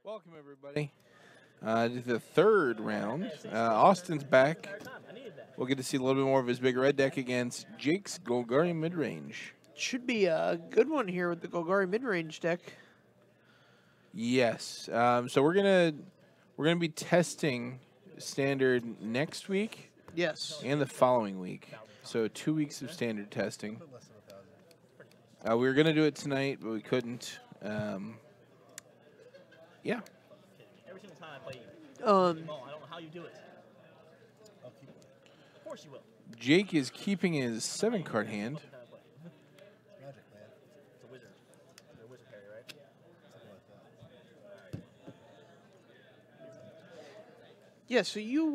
Welcome, everybody, to the third round. Austin's back. We'll get to see a little bit more of his big red deck against Jake's Golgari Midrange. Should be a good one here with the Golgari Midrange deck. Yes. So we're gonna be testing standard next week. Yes. And the following week. So 2 weeks of standard testing. We were gonna do it tonight, but we couldn't. Yeah. Every single time I play you. Um, I don't know how you do it. Of course you will. Jake is keeping his 7-card hand. Magic, man. It's a wizard. You're a wizard carry, right? Something like that. yeah, so you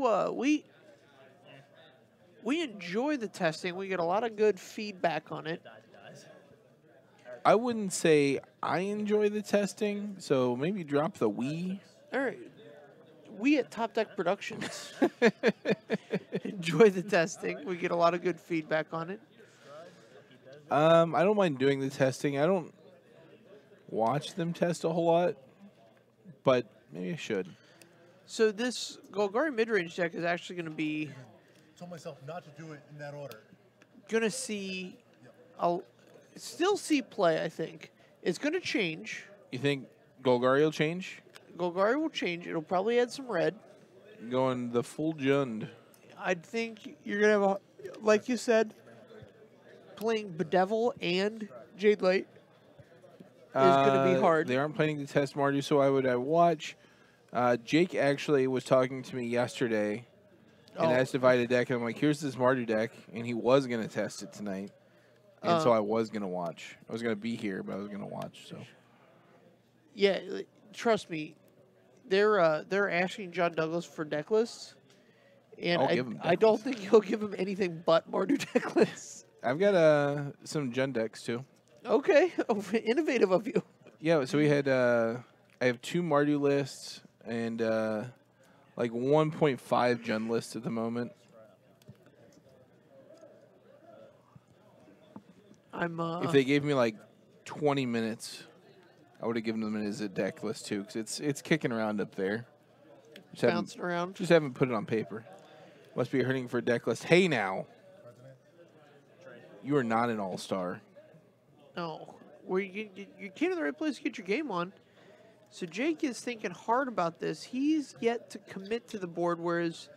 we enjoy the testing. We get a lot of good feedback on it. It dies. I wouldn't say I enjoy the testing, so maybe drop the we. All right. We at Top Deck Productions enjoy the testing. We get a lot of good feedback on it. I don't mind doing the testing. I don't watch them test a whole lot, but maybe I should. So this Golgari Midrange deck is actually going to be Told myself not to do it in that order. going to see I'll still see play, I think. It's going to change. You think Golgari will change? Golgari will change. It'll probably add some red. Going the full Jund. I think you're going to have, like you said, playing Bedevil and Jade Light is going to be hard. They aren't planning to test Mardu, so I would watch. Jake actually was talking to me yesterday and asked if I had a deck, and I'm like, here's this Mardu deck, and he was going to test it tonight. And so I was going to watch. I was going to be here, but I was going to watch. So Yeah, trust me. They're asking John Douglas for deck lists, and I'll give him I deck don't lists. think he'll give him anything but Mardu deck lists. I've got some Jund decks, too. Okay, innovative of you. Yeah, so we had I have 2 Mardu lists and like 1.5 Jund lists at the moment. I'm If they gave me like 20 minutes, I would have given them it as a deck list too, because it's kicking around up there. bouncing around. Just haven't put it on paper. Must be hurting for a deck list. Hey now, you are not an all-star. No, where you came to the right place to get your game on. So Jake is thinking hard about this. He's yet to commit to the board, whereas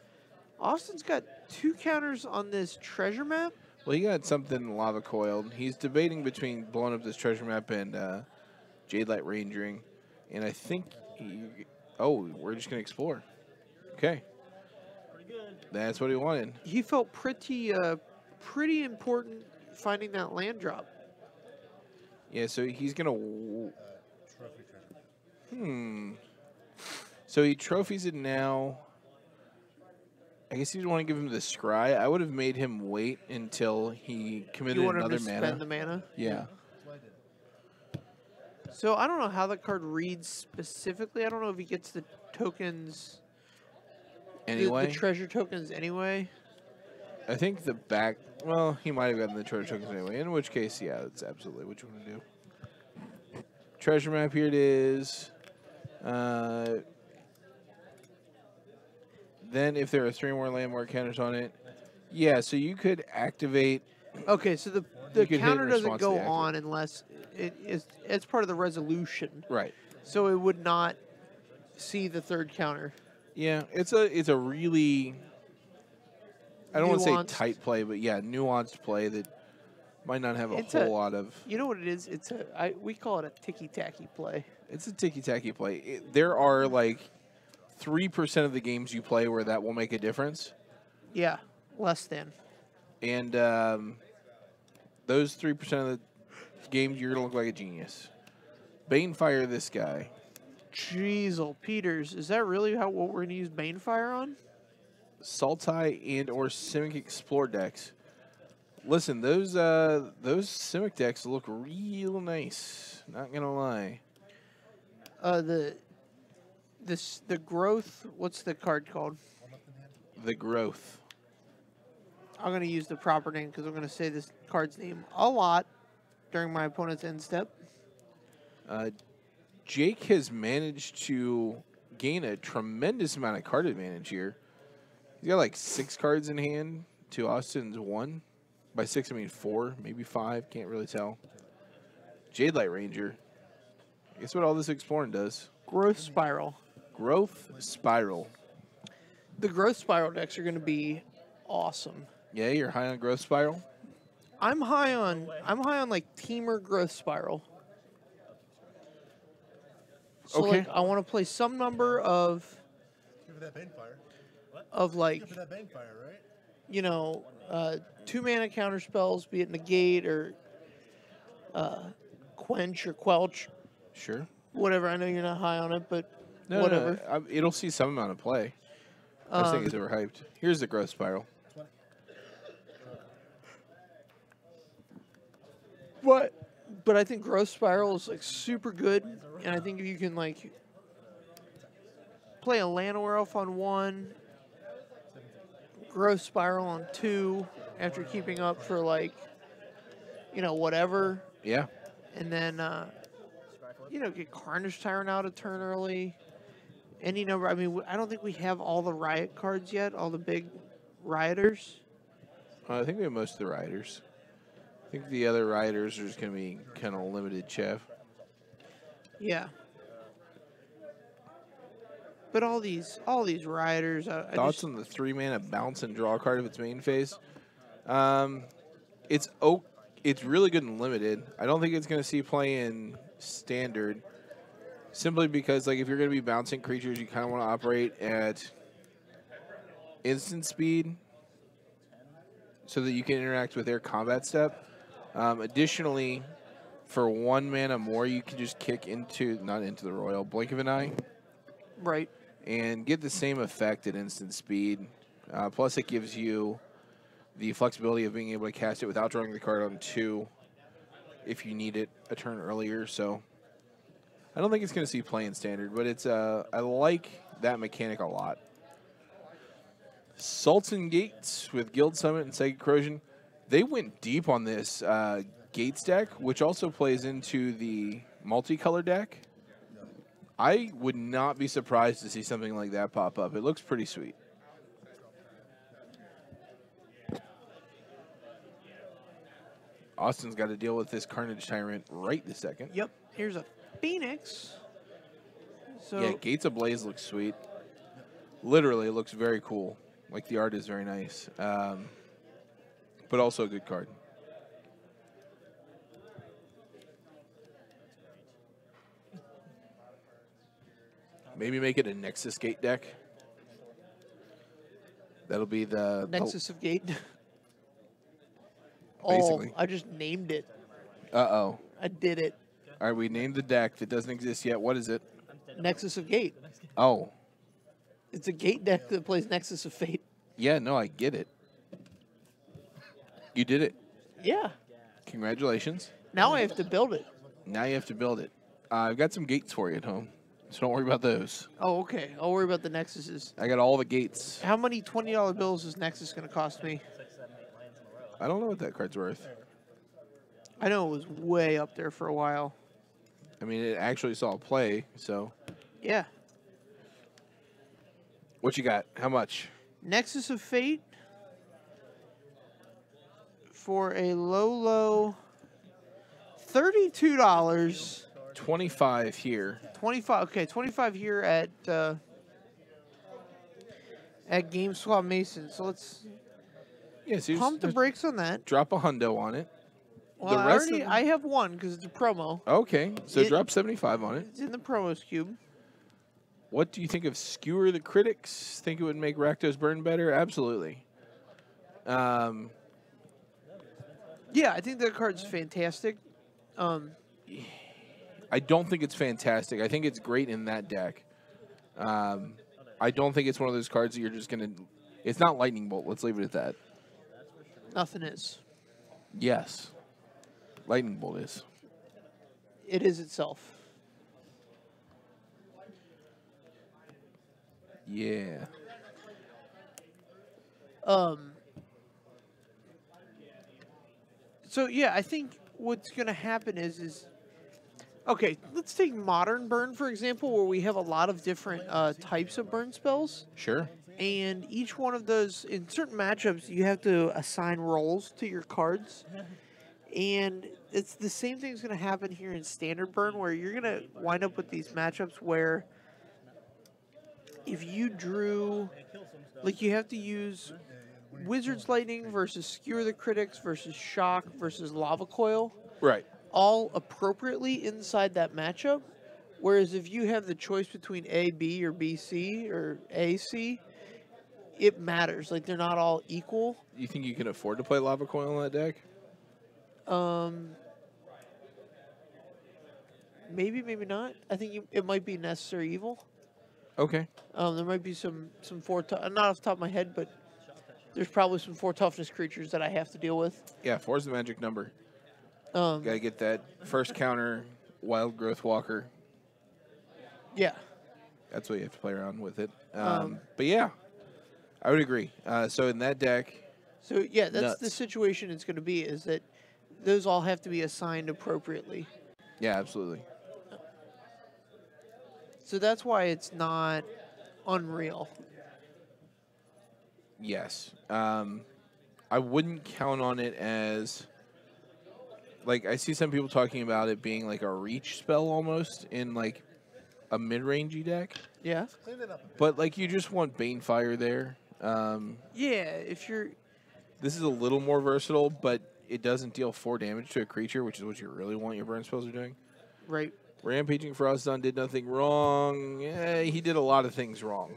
Austin's got 2 counters on this treasure map. Well, he got something lava coiled. He's debating between blowing up this treasure map and Jade Light Rangering, and I think we're just gonna explore. Okay, Pretty good. that's what he wanted. He felt pretty important finding that land drop. Yeah, so he's gonna. Trophy treasure. So he trophies it now. I guess he didn't want to give him the scry. I would have made him wait until he committed You want him another to mana. spend the mana? Yeah. That's what I did. So I don't know how the card reads specifically. I don't know if he gets the tokens, Anyway, the treasure tokens anyway. I think the back. Well, he might have gotten the treasure tokens anyway. In which case, yeah, that's absolutely what you want to do. Treasure map, here it is. Then, if there are 3 more landmark counters on it, yeah, so you could activate. Okay, so the You could hit in counter doesn't response to go the activate. on unless it's part of the resolution. Right. So it would not see the third counter. Yeah, it's a really. I don't want to say Nuanced. tight play, but yeah, nuanced play that might not have a It's whole a- lot of. You know what it is? We call it a ticky-tacky play. It's a ticky-tacky play. There are like 3% of the games you play where that will make a difference. Yeah, less than. And those 3% of the games, you're going to look like a genius. Banefire this guy. Jeezel Peters, is that really what we're going to use Banefire on? Sultai and or Simic Explore decks. Listen, those Simic decks look real nice. Not going to lie. The growth. What's the card called? The Growth. I'm going to use the proper name because I'm going to say this card's name a lot during my opponent's end step. Jake has managed to gain a tremendous amount of card advantage here. He's got like 6 cards in hand to Austin's 1. By 6, I mean 4, maybe 5. Can't really tell. Jade Light Ranger. Guess what all this exploring does? Growth Spiral. Growth Spiral. The Growth Spiral decks are going to be awesome. Yeah, you're high on Growth Spiral? I'm high on like Teamer Growth Spiral. So Okay. like I want to play some number of Give it that Banefire. like, Give it that Banefire, right? you know, 2-mana counter spells, be it negate or quench or quelch, Sure. whatever. I know you're not high on it, but No, whatever. No, it'll see some amount of play. I just think it's overhyped. Here's the Growth Spiral. But I think Growth Spiral is like super good, and I think if you can like play a Llanowar Elf on 1, Growth Spiral on 2, after keeping up for like, you know, whatever, Yeah. and then you know, get Carnage Tyrant out a turn early. Any number. I mean, I don't think we have all the Riot cards yet, all the big Rioters. I think we have most of the Riders. I think the other Riders are just going to be kind of limited, Chev. Yeah. But all these Rioters. Thoughts on the 3-mana bounce and draw card of its main phase? It's really good in limited. I don't think it's going to see play in standard. Simply because, like, if you're going to be bouncing creatures, you kind of want to operate at instant speed so that you can interact with their combat step. Additionally, for 1 mana more, you can just kick not into the Royal, blink of an eye. Right. And get the same effect at instant speed. Plus, it gives you the flexibility of being able to cast it without drawing the card on 2 if you need it a turn earlier. So I don't think it's going to see play in standard, but it's I like that mechanic a lot. Sultan Gates with Guild Summit and Psychic Corrosion. They went deep on this Gates deck, which also plays into the multicolor deck. I would not be surprised to see something like that pop up. It looks pretty sweet. Austin's got to deal with this Carnage Tyrant right this second. Yep. Here's a Phoenix. So Yeah, Gates Ablaze looks sweet. Literally, it looks very cool. Like, the art is very nice. But also a good card. Maybe make it a Nexus Gate deck. That'll be the Nexus of Gate. Basically. Oh, I just named it. Uh-oh. I did it. All right, we named the deck that doesn't exist yet. What is it? Nexus of Gate. Oh. It's a Gate deck that plays Nexus of Fate. Yeah, no, I get it. You did it. Yeah. Congratulations. Now I have to build it. Now you have to build it. I've got some gates for you at home, so don't worry about those. Oh, okay. I'll worry about the Nexuses. I got all the gates. How many $20 bills is Nexus going to cost me? I don't know what that card's worth. I know it was way up there for a while. I mean, it actually saw play, so. Yeah. What you got? How much? Nexus of Fate for a low $32. 25 here. 25. Okay, 25 here at GameSwap Mason. So let's Yeah, so pump the brakes on that. drop a hundo on it. Well, the rest I have one because it's a promo. Okay, so It- drop 75 on it. It's in the promos cube. What do you think of Skewer the Critics? Think it would make Rakdos burn better? Absolutely. Yeah, I think that card's fantastic. I don't think it's fantastic. I think it's great in that deck. I don't think it's one of those cards that you're just going to... It's not Lightning Bolt. Let's leave it at that. Nothing is. Yes. Lightning Bolt is. It is itself. Yeah. So yeah, I think what's going to happen is Okay, let's take modern burn, for example, where we have a lot of different types of burn spells. Sure. And each one of those, in certain matchups, you have to assign roles to your cards. And it's the same thing's going to happen here in standard burn, where you're going to wind up with these matchups where if you drew, like you have to use Wizard's Lightning versus Skewer the Critics versus Shock versus Lava Coil, Right. all appropriately inside that matchup. Whereas if you have the choice between A, B, or B, C, or A, C, it matters. Like, they're not all equal. You think you can afford to play Lava Coil on that deck? Maybe, maybe not. I think it might be necessary evil. Okay. There might be some not off the top of my head, but there's probably some 4 toughness creatures that I have to deal with. Yeah, 4's the magic number. Gotta get that first counter, Wild Growth Walker. Yeah. That's what you have to play around with it. But yeah, I would agree. So in that deck, So yeah, that's nuts. the situation it's going to be, is that those all have to be assigned appropriately. Yeah, absolutely. So that's why it's not unreal. Yes. I wouldn't count on it as, like, I see some people talking about it being like a reach spell almost in like a mid-rangey deck. Yeah. Clean it up. But like you just want Banefire there. Yeah, if you're... This is a little more versatile, but it doesn't deal 4 damage to a creature, which is what you really want your burn spells are doing. Right. Rampaging Frostdon did nothing wrong. Yeah, he did a lot of things wrong.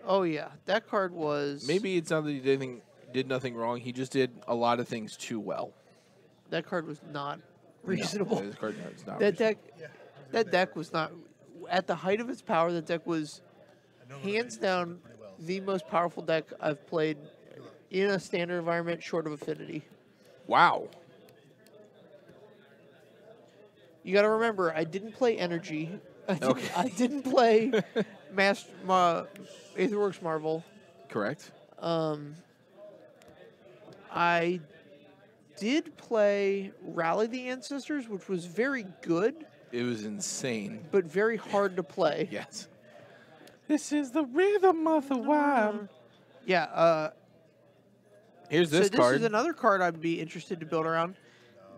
Oh, yeah. That card was... Maybe it's not that he did nothing wrong. He just did a lot of things too well. That card was not reasonable. No, this card is not That reasonable. that deck was not... At the height of its power, that deck was hands down the most powerful deck I've played in a standard environment short of Affinity. Wow. You got to remember, I didn't play Energy. Okay. I didn't play Aetherworks Marvel. Correct. I did play Rally the Ancestors, which was very good, It was insane. but very hard to play. Yes. This is the rhythm of the wild. Yeah. Here's So this this card. is another card I'd be interested to build around.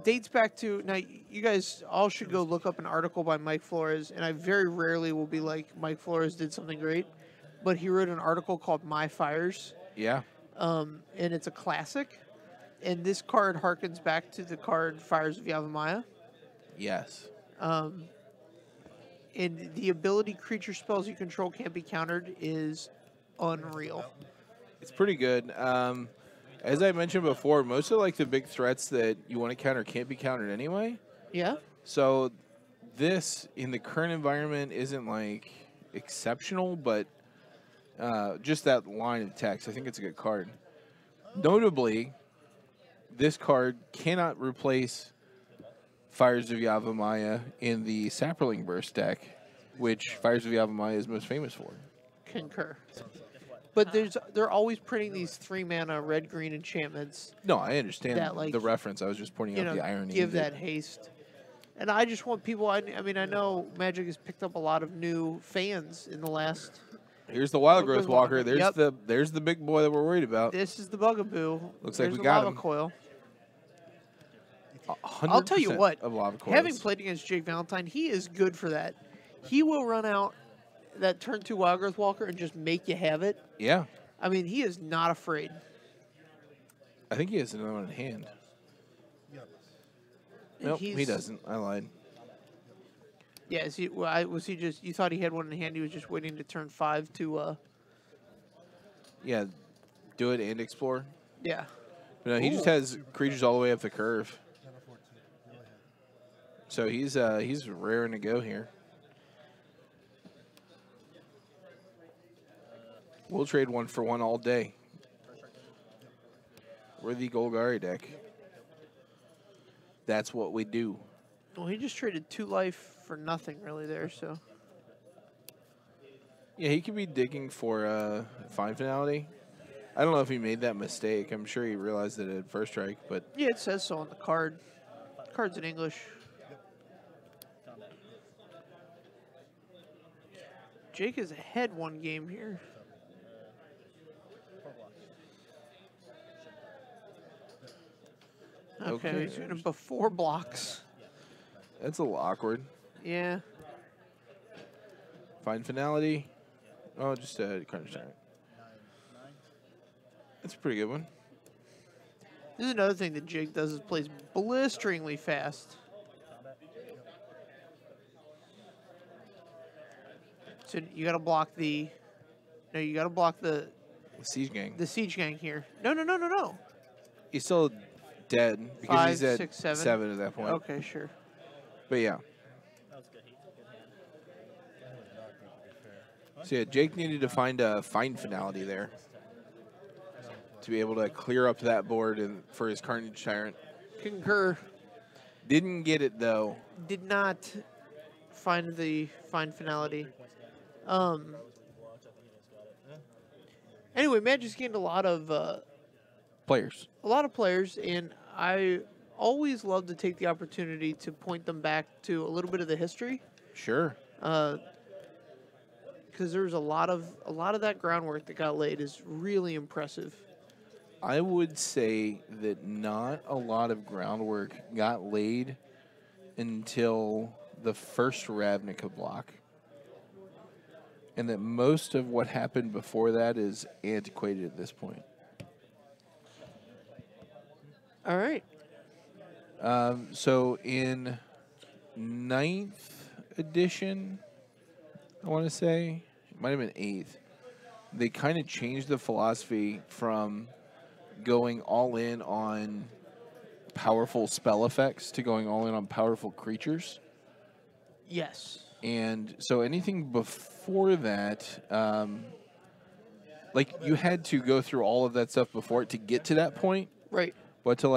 Dates back to, now you guys all should go look up an article by Mike Flores, and I very rarely will be like, Mike Flores did something great, but he wrote an article called My Fires, Yeah. and it's a classic, and this card harkens back to the card Fires of Yavimaya, Yes. and the ability creature spells you control can't be countered is unreal. It's pretty good. As I mentioned before, most of like the big threats that you want to counter can't be countered anyway. Yeah? So this in the current environment isn't like exceptional, but just that line of text, I think it's a good card. Notably, this card cannot replace Fires of Yavimaya in the Sapperling Burst deck, which Fires of Yavimaya is most famous for. Concur. But they're always printing these 3-mana red-green enchantments. No, I understand That, like, the reference. I was just pointing out the irony. give of it. that haste. And I just want people, I mean, I know Magic has picked up a lot of new fans in the last... Here's the Wild Growth Growth Walker. Walker. There's the big boy that we're worried about. This is the bugaboo. Looks like There's we the got lava him. coil. 100% I'll tell you what, of lava coils. having played against Jake Valentine, he is good for that. He will run out that turn 2 Wild Growth Walker and just make you have it. Yeah. I mean, he is not afraid. I think he has another one in hand. And Nope, he he's- doesn't. I lied. Yeah, was he just, you thought he had one in hand, he was just waiting to turn 5 to, Yeah, do it and explore. yeah. But no, he just has creatures all the way up the curve. So he's raring to go here. We'll trade 1 for 1 all day. We're the Golgari deck. That's what we do. Well, he just traded 2 life for nothing really there, so. Yeah, he could be digging for Fine Finality. I don't know if he made that mistake. I'm sure he realized it at first strike, but Yeah, it says so on the card. Card's in English. Jake is ahead one game here. 4 blocks. Okay, he's doing it before blocks. That's a little awkward. Yeah. Fine finality. Oh, just a crunch time. 9, 9. That's a pretty good one. This is another thing that Jake does is plays blisteringly fast. Combat. So you got to block the. No, you got to block the Siege gang. siege gang here. No. He's still dead because 5, he's at 6, 7. 7 at that point. Okay, sure. But yeah. That was good heat. Good hand. So yeah, Jake needed to find a fine finality there to be able to clear up that board and for his Carnage Tyrant. Concur. Didn't get it though. Did not find the fine finality. Anyway, Magic's gained a lot of Players. and I always love to take the opportunity to point them back to a little bit of the history, Sure. because there's a lot of that groundwork that got laid is really impressive. I would say that not a lot of groundwork got laid until the first Ravnica block. And that most of what happened before that is antiquated at this point. All right. So in 9th edition, I want to say, it might have been 8th, they kind of changed the philosophy from going all in on powerful spell effects to going all in on powerful creatures. Yes. And so anything before that, like you had to go through all of that stuff before it to get to that point. Right. But to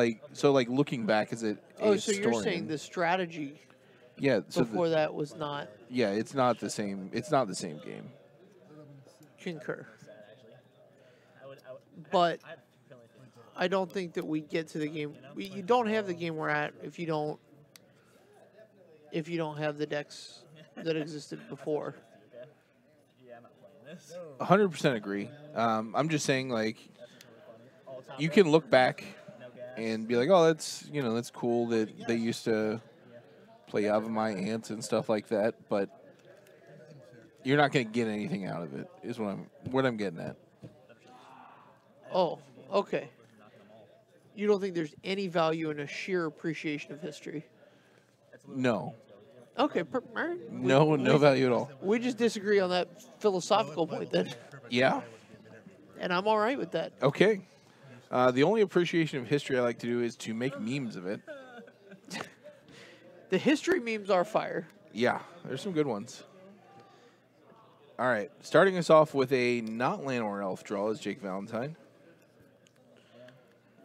looking back as a Oh, so historian, you're saying the strategy yeah, so before that was not yeah, it's not the same. It's not the same game. concur. I would, But I had feeling I don't think that we get to the game. You don't have the game we're at if you don't have the decks that existed before. okay. Yeah, I'm not playing this. 100% agree. I'm just saying, like, All top you can look back no gas. and be like, oh, that's cool that they used to play Yavimai Ants and stuff like that, but you're not going to get anything out of it. Is what I'm getting at. Oh, okay. You don't think there's any value in a sheer appreciation of history? No, Okay, all right. no value at all. We just disagree on that philosophical point then, Yeah. and I'm all right with that. Okay. The only appreciation of history I like to do is to make memes of it. The history memes are fire. Yeah, there's some good ones. All right, starting us off with a not Llanowar Elf draw is Jake Valentine.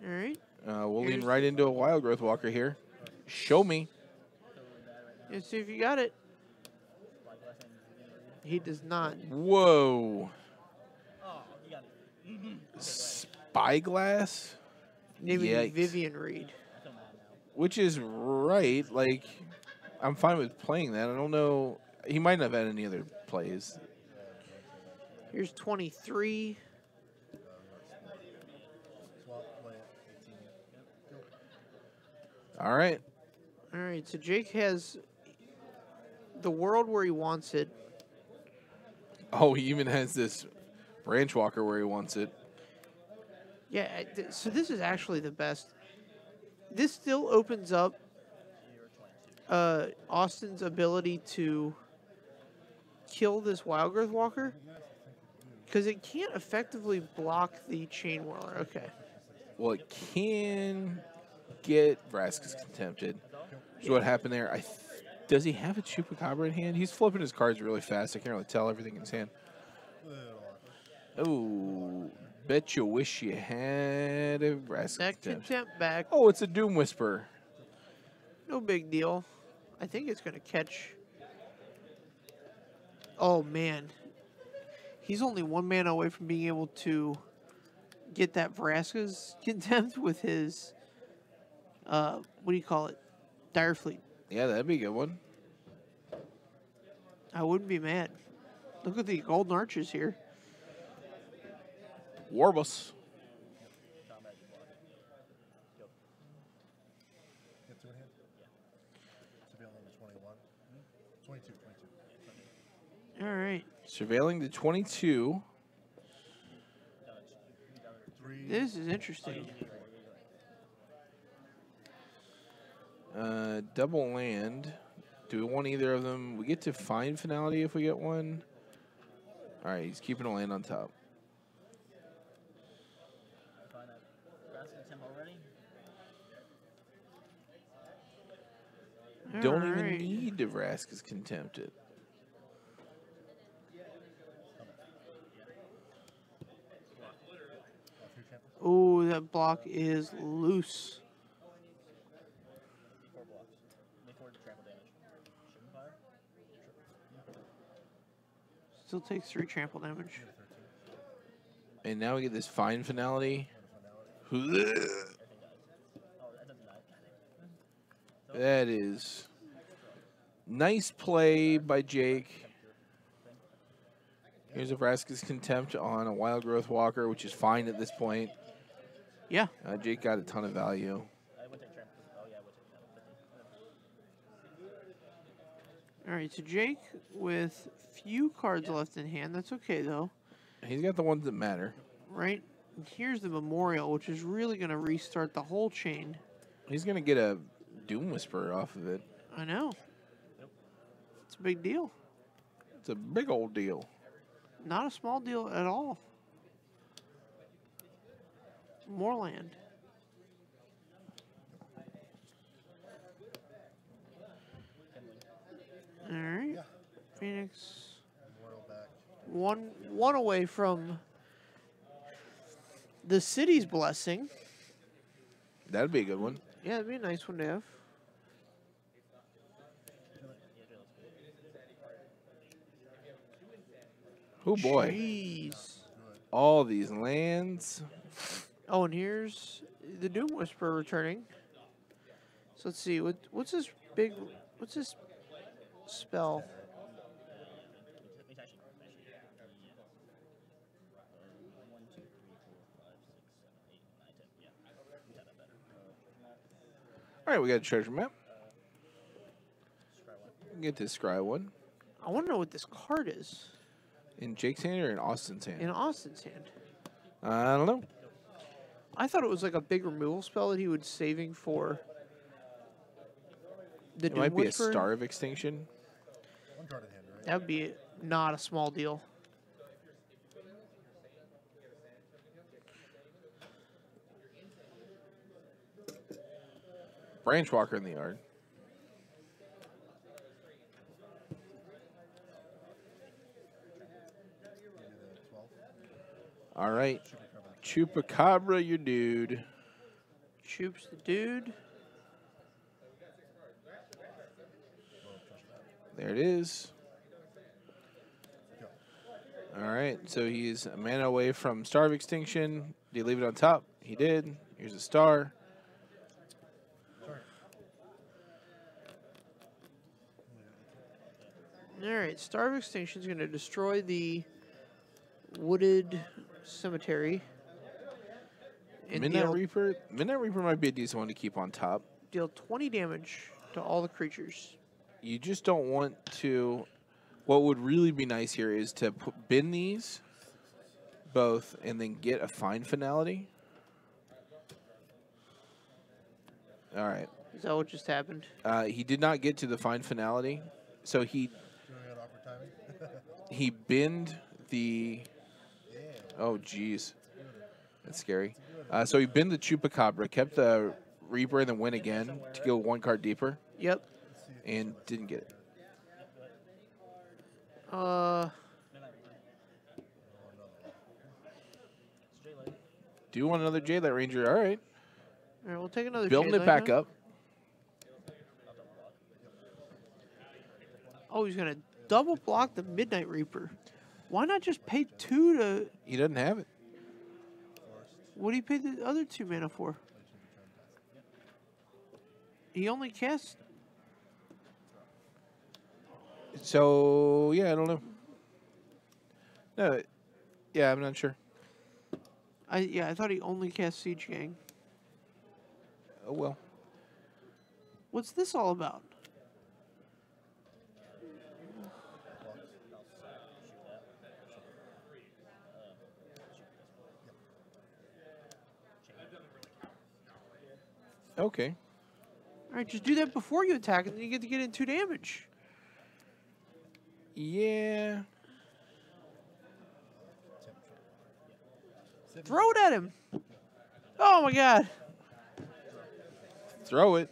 All right. We'll lean right into a Wild Growth Walker here. Show me. Let's see if you got it. He does not. Whoa. Oh, you got it. Spyglass? Naming Yikes. Vivian Reed. I feel mad now. Which is right. Like, I'm fine with playing that. I don't know. He might not have had any other plays. Here's 23. All right. All right, so Jake has the world where he wants it. Oh, he even has this Branch Walker where he wants it. Yeah, so this is actually the best. This still opens up Austin's ability to kill this Wild Growth Walker because it can't effectively block the Chain Whirler. Okay. Well, it can get Vraska's Contempted. So what happened there? Does he have a Chupacabra in hand? He's flipping his cards really fast. I can't really tell everything in his hand. Oh, bet you wish you had a Vraska's That Contempt. contempt back. Oh, it's a Doom Whisper. No big deal. I think it's going to catch. Oh, man. He's only one mana away from being able to get that Vraska's Contempt with his, what do you call it? Dire Fleet. Yeah, that'd be a good one. I wouldn't be mad. Look at the golden arches here. Warbus. Get two in hand? Yeah. Surveilling the 21. 22. All right. Surveilling the 22. This is interesting. Double land. Do we want either of them? We get to find finality if we get one. All right, he's keeping a land on top. Don't All even right. need Nebraska's Contempted. Oh, that block is loose. 4 blocks. Make 4 trample damage. Shouldn't fire? Still takes 3 trample damage. And now we get this fine finality. Everything dies. Oh, that doesn't die. That is nice play by Jake. Here's Nebraska's Contempt on a Wild Growth Walker, which is fine at this point. Yeah. Jake got a ton of value. I would take trample. Oh, yeah, I would take trample. All right, so Jake with few cards left in hand. That's okay, though. He's got the ones that matter. Right? And here's the Memorial, which is really going to restart the whole chain. He's going to get a Doom Whisperer off of it. I know. It's a big deal. It's a big old deal. Not a small deal at all. More land. All right. Phoenix. One away from the city's blessing. That'd be a good one. Yeah, it'd be a nice one to have. Oh boy. Jeez. All these lands. Oh, and here's the Doom Whisperer returning. So let's see. What's this spell? All right, we got a treasure map. Get this scry one. I want to know what this card is. In Jake's hand or in Austin's hand? In Austin's hand. I don't know. I thought it was like a big removal spell that he was saving for the It Doom might be a Whisperer. Star of Extinction. One card in hand, right? That would be not a small deal. Branch Walker in the yard. All right. Chupacabra, your dude. Choops the dude. There it is. All right, so he's a mana away from Star of Extinction. Did he leave it on top? He did. Here's a star. All right, Star of Extinction is going to destroy the wooded cemetery. And Midnight Reaper. Midnight Reaper might be a decent one to keep on top. deal 20 damage to all the creatures. You just don't want to. What would really be nice here is to bin these both and then get a fine finality. All right. Is that what just happened? He did not get to the fine finality, so he Doing it awkward timing. he binned the. Oh, jeez, that's scary. So he binned the Chupacabra, kept the Reaper, and then went again to go one card deeper, Yep. and didn't get it. Do you want another Jadelight Ranger? All right. All right, we'll take another. Building it Jadelight back now. up. Oh, he's gonna double block the Midnight Reaper. Why not just pay 2 to? He doesn't have it. What do you pay the other 2 mana for? He only casts. So yeah, I don't know. No, yeah, I'm not sure. I thought he only cast Siege Gang. Oh well. What's this all about? Okay. All right, just do that before you attack, and then you get to get in 2 damage. Yeah. Throw it at him. Oh my God. Throw it.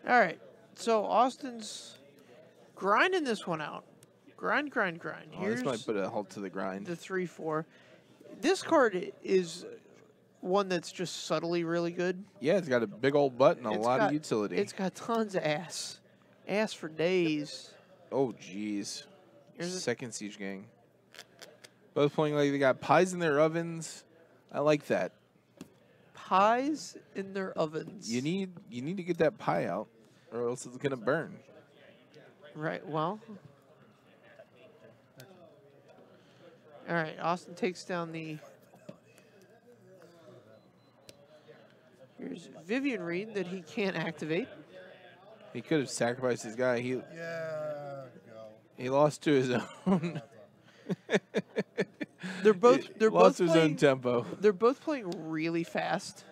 All right, so Austin's grinding this one out. Grind. Oh, this might put a halt to the grind. The 3/4. This card is one that's just subtly really good. Yeah, it's got a big old butt and a It's lot got- of utility. It's got tons of ass. Ass for days. Oh, jeez. Here's a- Second Siege Gang. Both playing like they got pies in their ovens. I like that. Pies in their ovens. You need to get that pie out, or else it's gonna burn. Right, well. All right, Austin takes down the... Here's Vivian Reed that he can't activate. He could have sacrificed his guy. Yeah, go. He lost to his own. They're both lost to his own playing, tempo. they're both playing really fast.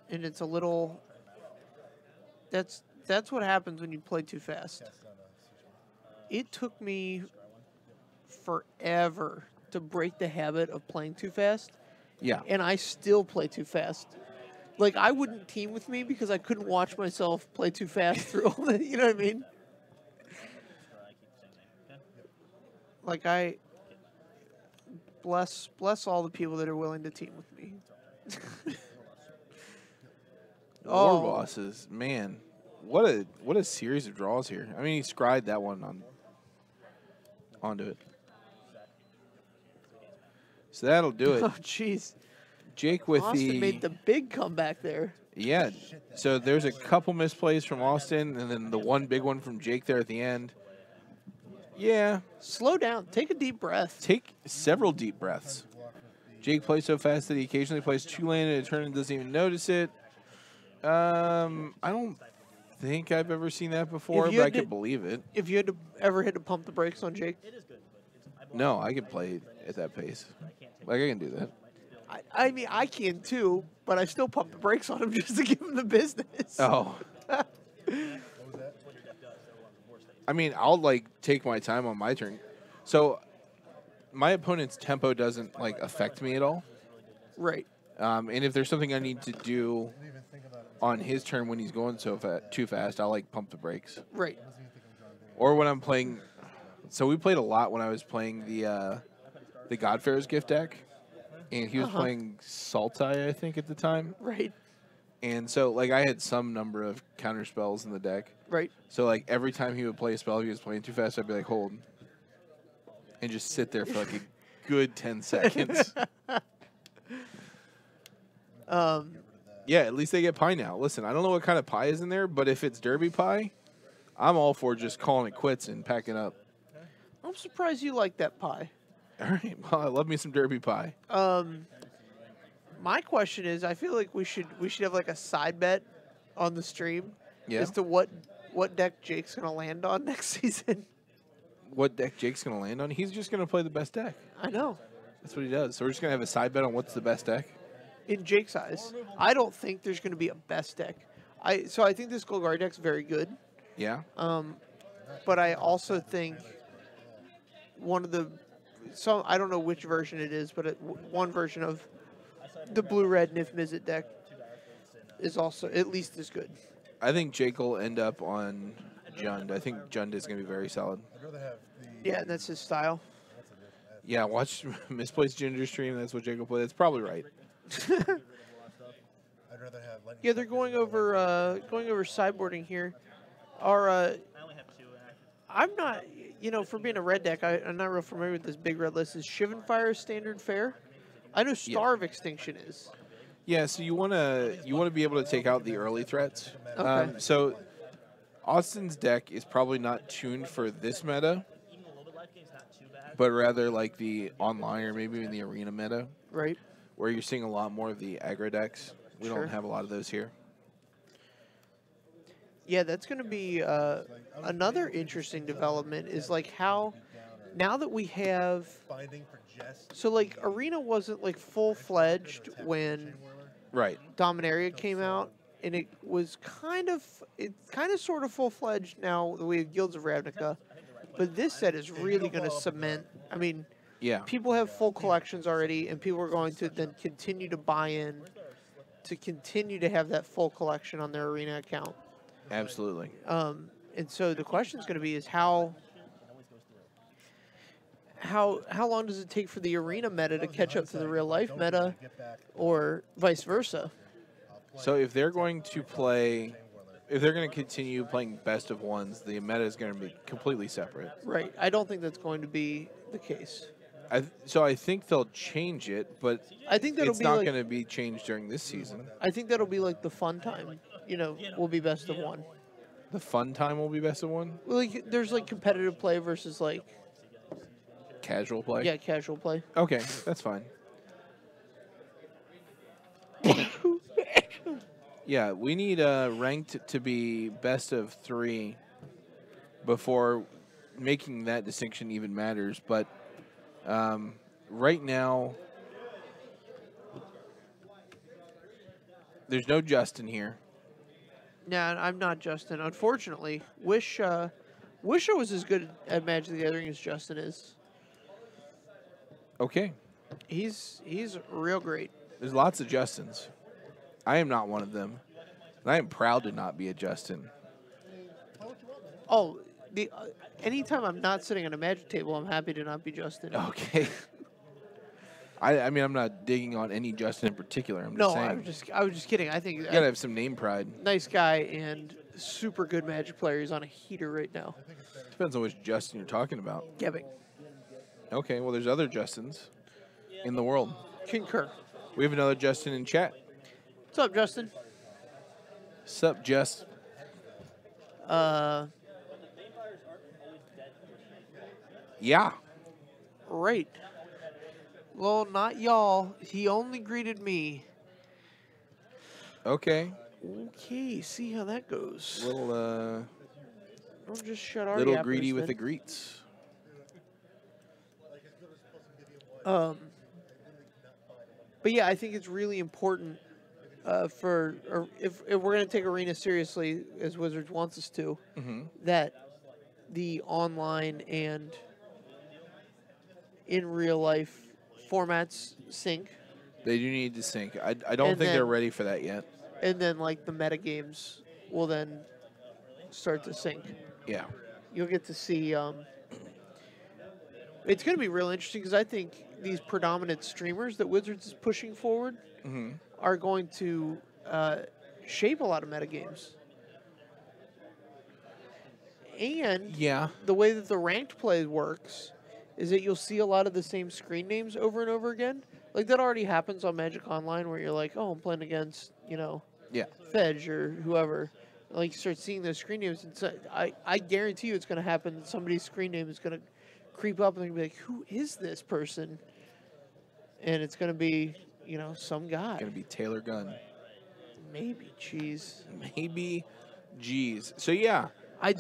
And it's a little... That's what happens when you play too fast. It took me forever to break the habit of playing too fast, Yeah. and I still play too fast. Like, I wouldn't team with me because I couldn't watch myself play too fast through all that, you know what I mean? Like, I bless all the people that are willing to team with me. War bosses, man. What a series of draws here. I mean, he scried that one onto it. So that'll do it. Oh, jeez. Jake with Austin made the big comeback there. Yeah. So there's a couple misplays from Austin, and then the one big one from Jake there at the end. Yeah. Slow down. Take a deep breath. Take several deep breaths. Jake plays so fast that he occasionally plays 2 land in a turn and doesn't even notice it. I don't think I've ever seen that before, but I can believe it. If you had to ever had to pump the brakes on Jake, No, I can play at that pace. Like, I can do that. I mean, I can too, but I still pump the brakes on him just to give him the business. Oh. I mean, I'll, like, take my time on my turn. So, my opponent's tempo doesn't, like, affect me at all. Right. And if there's something I need to do on his turn when he's going too fast, I'll, like, pump the brakes. Right. Or when I'm playing... So, we played a lot when I was playing the Godfarer's gift deck. And he was playing Sultai, I think, at the time. Right. And so, like, I had some number of counter spells in the deck. Right. So, like, every time he would play a spell, if he was playing too fast, I'd be like, hold. And just sit there for, like, a good 10 seconds. Yeah, at least they get pie now. Listen, I don't know what kind of pie is in there, but if it's Derby pie, I'm all for just calling it quits and packing up. I'm surprised you like that pie. All right, well, I love me some Derby pie. My question is, I feel like we should have like a side bet on the stream as to what deck Jake's gonna land on next season. What deck Jake's going to land on? He's just going to play the best deck. I know. That's what he does. So we're just going to have a side bet on what's the best deck? In Jake's eyes, I don't think there's going to be a best deck. I think this Golgari deck's very good. Yeah. But I also think one of the I don't know which version it is, but one version of the blue-red Nif Mizzet deck is also at least as good. I think Jake will end up on Jund. I think Jund is going to be very solid. I'd rather have the. Yeah, and that's his style. Yeah, watch Misplaced Ginger stream. That's what Jake will play. That's probably right. I'd rather have. Yeah, they're going over sideboarding here. I'm not, for being a red deck, I'm not real familiar with this big red list. Is Shivan Fire standard fare? I know Star of Extinction is. Yeah, so you wanna be able to take out the early threats. Okay. So Austin's deck is probably not tuned for this meta, but rather like the online or maybe even the arena meta, Right. where you're seeing a lot more of the aggro decks. We Sure. don't have a lot of those here. Yeah, that's going to be another interesting development is like how now that we have Finding for Jess. so like Arena wasn't like full-fledged when Right. Dominaria came out, and it was kind of sort of full-fledged now that we have Guilds of Ravnica, but this set is really going to cement. I mean, Yeah. people have full collections already, and people are going to then continue to buy in to continue to have that full collection on their Arena account. Absolutely. And so the question is going to be is how long does it take for the Arena meta to catch up to the real life meta, or vice versa? So if they're going to play, if they're going to continue playing best of ones, the meta is going to be completely separate. Right. I don't think that's going to be the case. So I think they'll change it, but I think that'll it's be not like, going to be changed during this season. I think that'll be like the fun time. Will be best of one. The fun time will be best of one. Well, like there's like competitive play versus like Casual play. casual play. Okay, that's fine. Yeah, we need ranked to be best of 3 before making that distinction even matters. But right now, there's no Justin here. Nah, I'm not Justin. Unfortunately, Wish was as good at Magic the Gathering as Justin is. Okay, He's real great. there's lots of Justins. I am not one of them. And I am proud to not be a Justin. Oh, anytime I'm not sitting at a Magic table, I'm happy to not be Justin. Okay. I mean, I'm not digging on any Justin in particular. I'm just No, saying. I was just kidding. I think You gotta have some name pride. nice guy and super good Magic player. He's on a heater right now. Depends on which Justin you're talking about. Geving. Okay, well, there's other Justins in the world. Concur. We have another Justin in chat. What's up, Justin? Sup, Just? Yeah. Right. Well, not y'all. He only greeted me. Okay. Okay, see how that goes. Little Don't just shut our little yappers greedy with the then. greets. But yeah, I think it's really important if we're going to take Arena seriously, as Wizards wants us to, that the online and in real life formats sync, They do need to sync. I don't And think they're then- ready for that yet. and then like the meta games will then start to sync. Yeah. You'll get to see. It's going to be real interesting because I think these predominant streamers that Wizards is pushing forward are going to shape a lot of metagames. And Yeah. the way that the ranked play works is that you'll see a lot of the same screen names over and over again. Like that already happens on Magic Online where you're like, oh, I'm playing against, Yeah. Fedge or whoever. Like you start seeing those screen names. And so I guarantee you it's going to happen. Somebody's screen name is going to creep up and they're going to be like, who is this person? And it's going to be, some guy. Gonna be Taylor Gunn. Maybe, jeez. Maybe. Geez. So yeah. I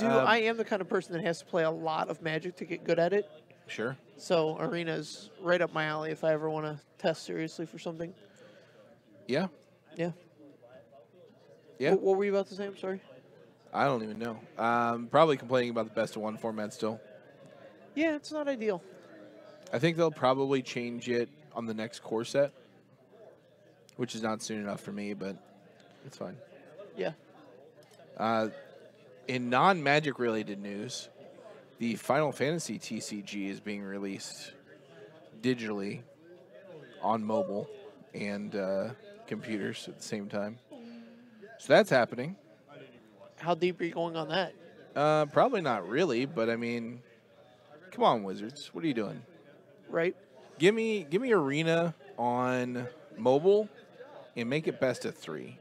am the kind of person that has to play a lot of Magic to get good at it. Sure. So Arena's right up my alley if I ever want to test seriously for something. Yeah. Yeah. Yeah. What were you about to say? I'm sorry. I don't even know. Probably complaining about the best of 1 format still. Yeah, it's not ideal. I think they'll probably change it on the next core set, which is not soon enough for me, but it's fine. Yeah. In non-Magic related news, the Final Fantasy TCG is being released digitally on mobile and computers at the same time. So that's happening. How deep are you going on that? Probably not really, but I mean, come on, Wizards. What are you doing? Right? Give me Arena on mobile and make it best of 3.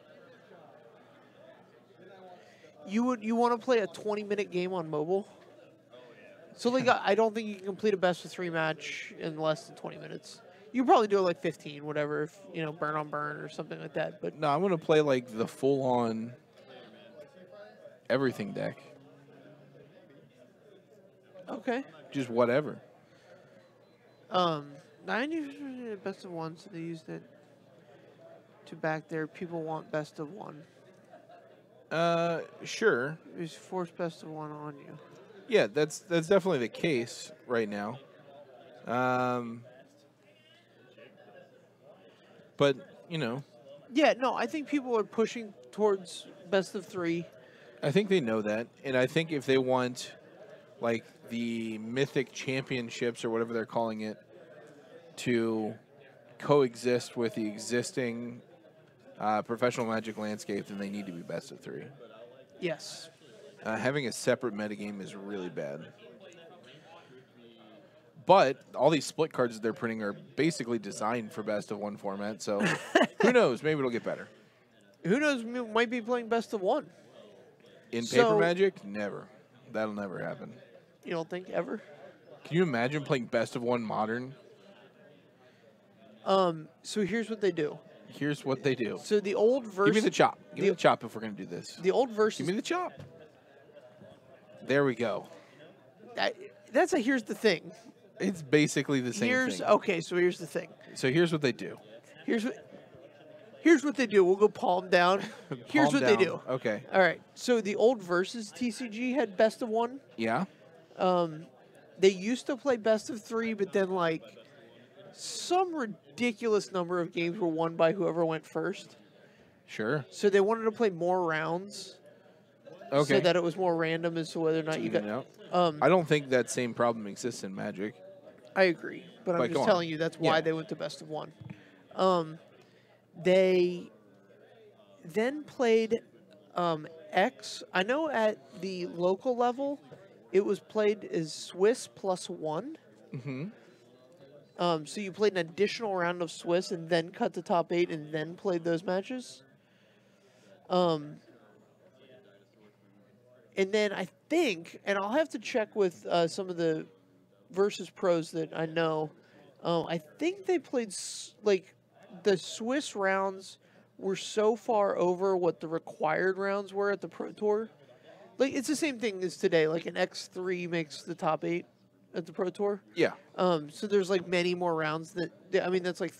You want to play a 20-minute game on mobile? So like I don't think you can complete a best of 3 match in less than 20 minutes. You could probably do it like 15, whatever, if burn on burn or something like that. But No, I'm gonna play like the full on everything deck. okay. Just whatever. 90% best of 1, so they used it to back there. People want best of 1. Sure. Just force best of 1 on you. Yeah, that's definitely the case right now. But Yeah, no, I think people are pushing towards best of 3. I think they know that, and I think if they want, like, the Mythic Championships or whatever they're calling it to coexist with the existing professional Magic landscape, then they need to be best of 3. Yes. Having a separate metagame is really bad. But all these split cards that they're printing are basically designed for best of 1 format, so who knows? Maybe it'll get better. Who knows? We might be playing best of 1. In Paper Magic, never. That'll never happen. You don't think ever? Can you imagine playing best of 1 Modern? So here's what they do. Here's what they do. So the old version. Give me the chop. Give me the chop if we're going to do this. The old version. Give me the chop. There we go. That's a here's the thing. It's basically the same thing. Okay, so here's the thing. So here's what they do. Here's what they do. We'll go palm down. Here's what they do. Okay. All right. So the old versus TCG had best of 1. Yeah. They used to play best of 3, but then like some ridiculous number of games were won by whoever went first. Sure. So they wanted to play more rounds. Okay. So that it was more random as to whether or not you got. I don't think that same problem exists in Magic. I agree, but I'm just telling you that's why they went to best of 1. They then played X. I know at the local level, it was played as Swiss +1. Mm-hmm. So you played an additional round of Swiss and then cut the top 8 and then played those matches. And then I think, and I'll have to check with some of the Versus pros that I know, I think they played, like, the Swiss rounds were so far over what the required rounds were at the Pro Tour. Like, it's the same thing as today. Like, an X3 makes the top 8 at the Pro Tour. Yeah. So there's, like, many more rounds that's, like,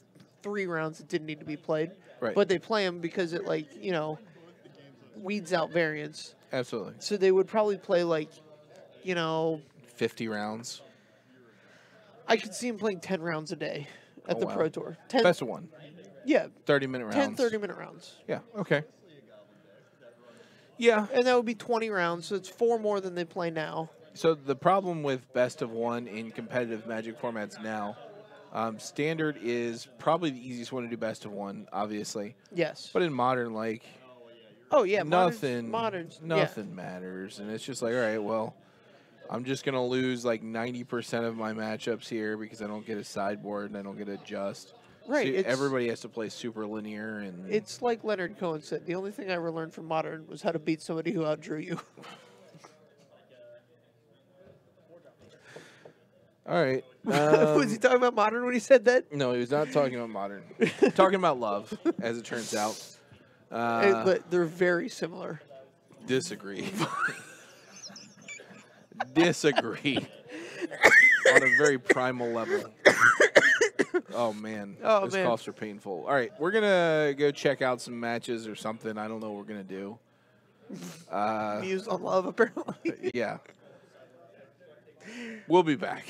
3 rounds that didn't need to be played. Right. But they play them because it, like, weeds out variance. Absolutely. So they would probably play, like, 50 rounds. I could see him playing 10 rounds a day at the wow. Pro Tour. Best of 1. Yeah. 30-minute rounds. 10 30-minute rounds. Yeah, okay. Yeah. And that would be 20 rounds, so it's 4 more than they play now. So the problem with best of 1 in competitive Magic formats now, Standard is probably the easiest one to do best of 1, obviously. Yes. But in Modern, like... Oh, yeah. Nothing Moderns, matters. And it's just like, all right, well... I'm just going to lose like 90% of my matchups here because I don't get a sideboard and I don't get to adjust. Right. So everybody has to play super linear. And it's like Leonard Cohen said, the only thing I ever learned from Modern was how to beat somebody who outdrew you. All right. Was he talking about Modern when he said that? No, he was not talking about Modern. Talking about Love, as it turns out. But they're very similar. Disagree. Disagree on a very primal level. Oh man, those coughs are painful. All right, we're gonna go check out some matches or something. I don't know what we're gonna do. Muse on Love, apparently. Yeah, we'll be back.